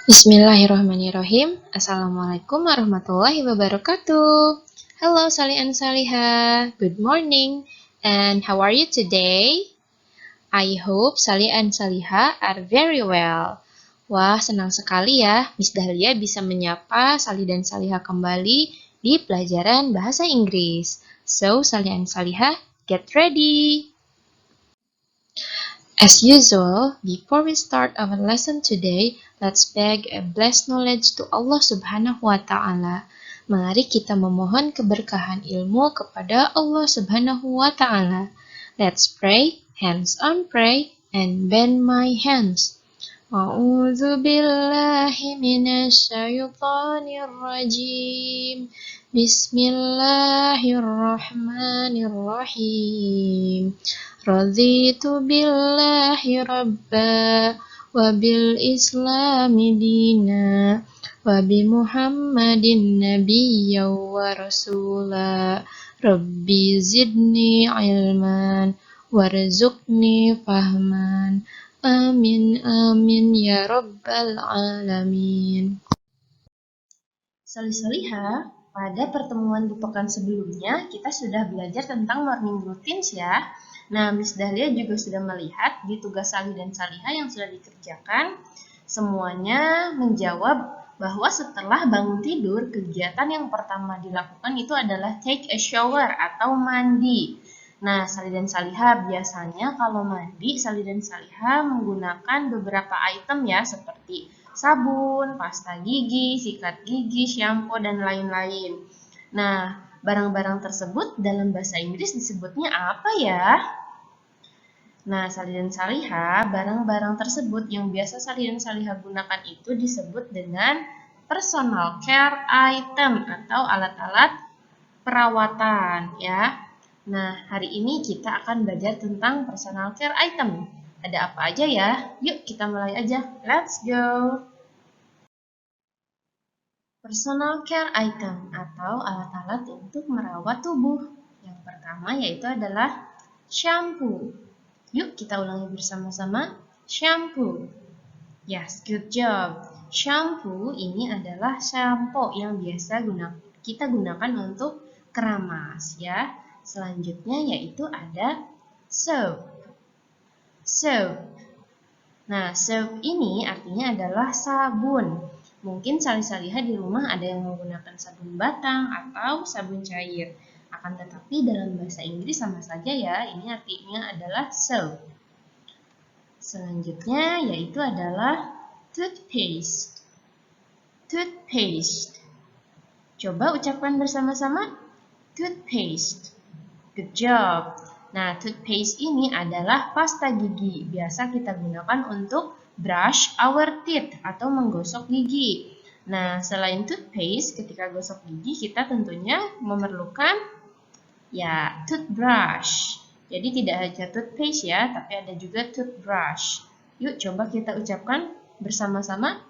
Bismillahirrahmanirrahim. Assalamualaikum warahmatullahi wabarakatuh. Hello Sali and Saliha. Good morning. And how are you today? I hope Sali and Saliha are very well. Wah, senang sekali ya Miss Dahlia bisa menyapa Sali dan Saliha kembali di pelajaran bahasa Inggris. So, Sali and Saliha, get ready. As usual, before we start our lesson today, let's beg a blessed knowledge to Allah Subhanahu wa Ta'ala. Mari kita memohon keberkahan ilmu kepada Allah Subhanahu wa Ta'ala. Let's pray, hands on pray, and bend my hands. A'udzu billahi minasyaitonir rajim. Bismillahirrahmanirrahim. Raditu billahi rabba wa bil islami dina wa bi muhammadin nabiyya wa rasula rabbi zidni ilman warzuqni fahman amin amin ya rabbal alamin. Sali-saliha, pada pertemuan di pekan sebelumnya kita sudah belajar tentang morning routines ya. Nah, Miss Dahlia juga sudah melihat di tugas Sali dan Saliha yang sudah dikerjakan, semuanya menjawab bahwa setelah bangun tidur, kegiatan yang pertama dilakukan itu adalah take a shower atau mandi. Nah, Sali dan Saliha biasanya kalau mandi, Sali dan Saliha menggunakan beberapa item ya, seperti sabun, pasta gigi, sikat gigi, shampoo, dan lain-lain. Nah, barang-barang tersebut dalam bahasa Inggris disebutnya apa ya? Nah, Sali dan Saliha, barang-barang tersebut yang biasa Sali dan Saliha gunakan itu disebut dengan personal care item atau alat-alat perawatan ya. Nah, hari ini kita akan belajar tentang personal care item. Ada apa aja ya? Yuk kita mulai aja. Let's go! Personal care item atau alat-alat untuk merawat tubuh. Yang pertama yaitu adalah shampoo. Yuk kita ulangi bersama-sama. Shampoo. Yes, good job. Shampoo ini adalah shampoo yang biasa kita gunakan untuk keramas ya. Selanjutnya yaitu ada soap. Soap. Nah, soap ini artinya adalah sabun. Mungkin Sali-Saliha di rumah ada yang menggunakan sabun batang atau sabun cair. Akan tetapi dalam bahasa Inggris sama saja ya, ini artinya adalah soap. Selanjutnya yaitu adalah toothpaste. Toothpaste. Coba ucapkan bersama-sama. Toothpaste. Good job. Nah, toothpaste ini adalah pasta gigi. Biasa kita gunakan untuk brush our teeth atau menggosok gigi. Nah, selain toothpaste, ketika gosok gigi kita tentunya memerlukan ya toothbrush. Jadi tidak hanya toothpaste ya, tapi ada juga toothbrush. Yuk coba kita ucapkan bersama-sama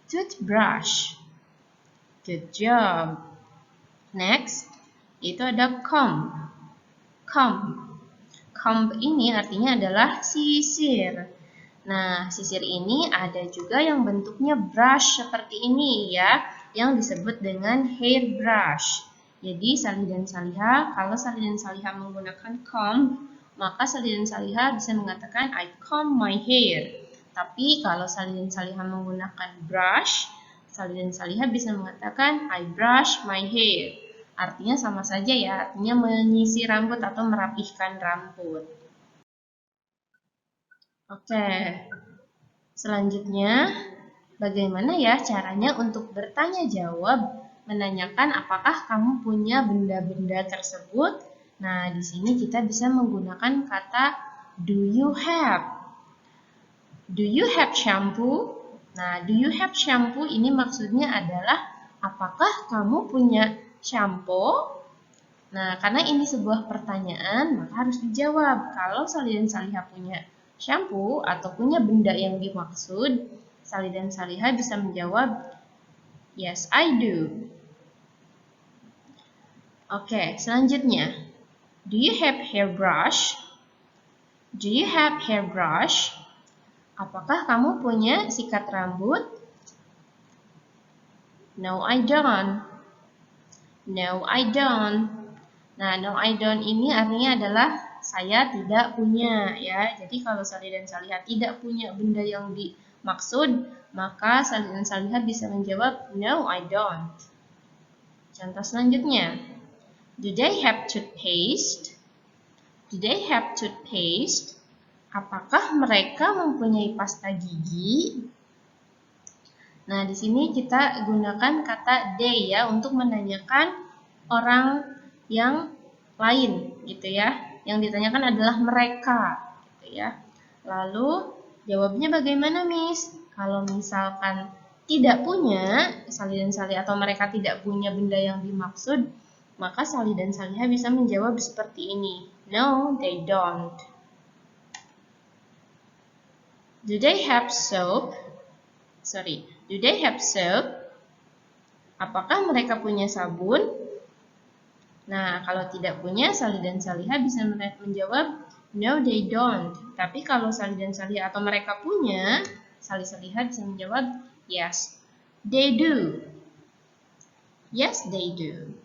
toothbrush. Good job. Next, itu ada comb. Comb. Comb ini artinya adalah sisir. Nah, sisir ini ada juga yang bentuknya brush seperti ini ya, yang disebut dengan hair brush. Jadi, Sali dan Saliha, kalau Sali dan Saliha menggunakan comb, maka Sali dan Saliha bisa mengatakan I comb my hair. Tapi kalau Sali dan Saliha menggunakan brush, Sali dan Saliha bisa mengatakan I brush my hair. Artinya sama saja ya, artinya menyisir rambut atau merapihkan rambut. Oke, selanjutnya bagaimana ya caranya untuk bertanya jawab, menanyakan apakah kamu punya benda-benda tersebut. Nah, di sini kita bisa menggunakan kata do you have. Do you have shampoo? Nah, do you have shampoo ini maksudnya adalah apakah kamu punya shampoo? Nah, karena ini sebuah pertanyaan, maka harus dijawab. Kalau Sali dan Saliha punya shampoo atau punya benda yang dimaksud, Sali dan Saliha bisa menjawab, yes, I do. Oke, selanjutnya. Do you have hairbrush? Do you have hairbrush? Apakah kamu punya sikat rambut? No, I don't. No, I don't. Nah, no, I don't ini artinya adalah saya tidak punya, ya. Jadi kalau Salih dan Salihah tidak punya benda yang dimaksud, maka Salih dan Salihah bisa menjawab, no, I don't. Contoh selanjutnya, do they have toothpaste? Do they have toothpaste? Apakah mereka mempunyai pasta gigi? Nah, di sini kita gunakan kata they ya untuk menanyakan orang yang lain gitu ya. Yang ditanyakan adalah mereka gitu ya. Lalu jawabnya bagaimana, Miss? Kalau misalkan tidak punya, Salih dan Salihah atau mereka tidak punya benda yang dimaksud, maka Salih dan Salihah bisa menjawab seperti ini. No, they don't. Do they have soap? Do they have soap? Apakah mereka punya sabun? Nah, kalau tidak punya, Salih dan Salihah bisa menjawab, no, they don't. Tapi kalau Salih dan Salihah atau mereka punya, Salih Salihah bisa menjawab, yes, they do. Yes, they do.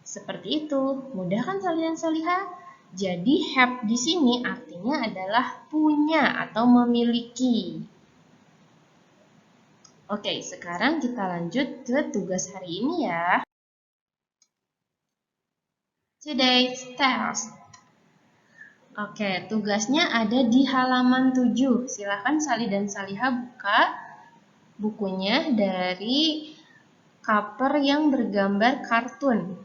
Seperti itu. Mudah kan Salih dan Salihah? Jadi have di sini artinya adalah punya atau memiliki. Oke, sekarang kita lanjut ke tugas hari ini ya. Today's task. Oke, tugasnya ada di halaman 7. Silahkan Salih dan Salihah buka bukunya dari cover yang bergambar kartun.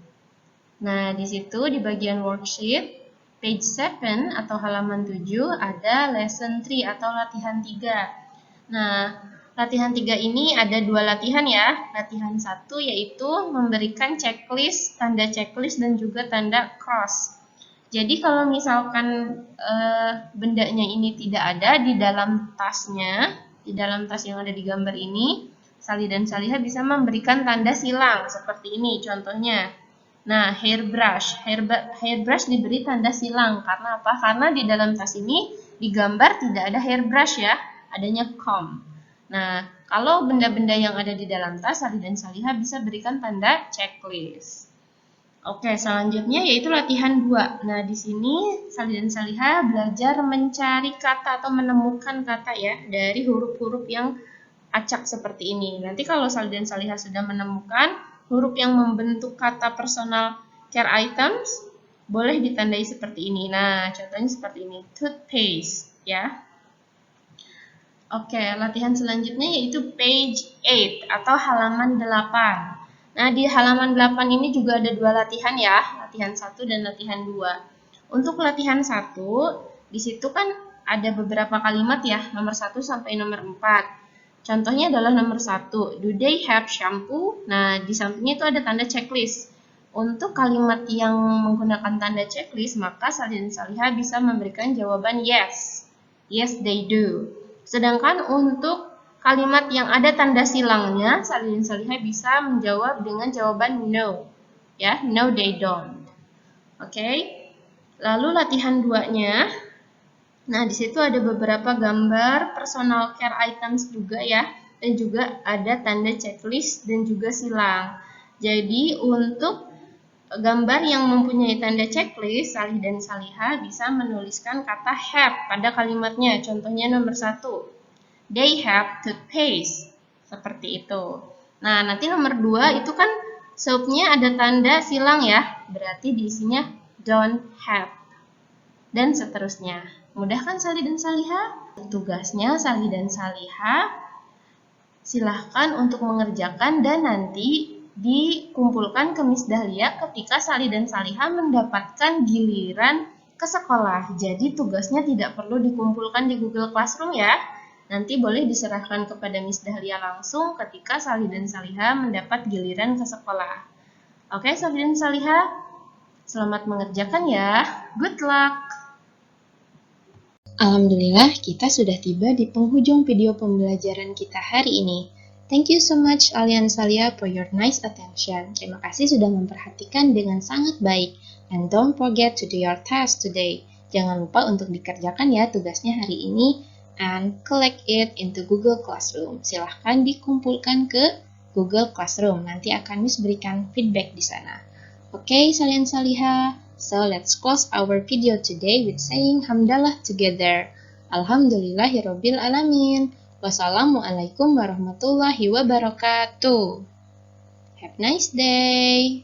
Nah, di situ di bagian worksheet, page 7 atau halaman 7 ada lesson 3 atau latihan 3. Nah, latihan 3 ini ada dua latihan ya. Latihan 1 yaitu memberikan checklist, tanda checklist dan juga tanda cross. Jadi kalau misalkan bendanya ini tidak ada di dalam tasnya, di dalam tas yang ada di gambar ini, Salih dan Salihah bisa memberikan tanda silang seperti ini contohnya. Nah, hairbrush diberi tanda silang karena apa? Karena di dalam tas ini digambar tidak ada hairbrush ya, adanya comb. Nah, kalau benda-benda yang ada di dalam tas, Salih dan Salihah bisa berikan tanda checklist. Oke, selanjutnya yaitu latihan 2. Nah, di sini Salih dan Salihah belajar mencari kata atau menemukan kata ya dari huruf-huruf yang acak seperti ini. Nanti kalau Salih dan Salihah sudah menemukan huruf yang membentuk kata personal care items, boleh ditandai seperti ini. Nah, contohnya seperti ini, toothpaste ya. Oke, latihan selanjutnya yaitu page 8 atau halaman 8. Nah, di halaman 8 ini juga ada dua latihan ya, latihan 1 dan latihan 2. Untuk latihan 1, di situ kan ada beberapa kalimat ya, nomor 1 sampai nomor 4. Contohnya adalah nomor 1, do they have shampoo? Nah, di sampingnya itu ada tanda checklist. Untuk kalimat yang menggunakan tanda checklist, maka Salih dan Salihah bisa memberikan jawaban yes. Yes, they do. Sedangkan untuk kalimat yang ada tanda silangnya, Salih dan Salihah bisa menjawab dengan jawaban no. Ya, no they don't. Oke. Lalu latihan 2-nya. Nah, di situ ada beberapa gambar personal care items juga ya, dan juga ada tanda checklist dan juga silang. Jadi, untuk gambar yang mempunyai tanda checklist, Salih dan Salihah bisa menuliskan kata have pada kalimatnya. Contohnya nomor 1. They have toothpaste. Seperti itu. Nah, nanti nomor 2 itu kan soapnya ada tanda silang ya. Berarti diisinya don't have. Dan seterusnya. Mudah kan Salih dan Salihah? Tugasnya Salih dan Salihah silahkan untuk mengerjakan dan nanti dikumpulkan ke Miss Dahlia ketika Salih dan Salihah mendapatkan giliran ke sekolah. Jadi tugasnya tidak perlu dikumpulkan di Google Classroom ya. Nanti boleh diserahkan kepada Miss Dahlia langsung ketika Salih dan Salihah mendapat giliran ke sekolah. Oke, Salih dan Salihah, selamat mengerjakan ya. Good luck! Alhamdulillah, kita sudah tiba di penghujung video pembelajaran kita hari ini. Thank you so much Alian Salihah for your nice attention. Terima kasih sudah memperhatikan dengan sangat baik. And don't forget to do your task today. Jangan lupa untuk dikerjakan ya tugasnya hari ini and collect it into Google Classroom. Silahkan dikumpulkan ke Google Classroom. Nanti akan Miss berikan feedback di sana. Oke, salin salihah. So, let's close our video today with saying hamdalah together. Alhamdulillahirabbil alamin. Wassalamualaikum warahmatullahi wabarakatuh. Have a nice day.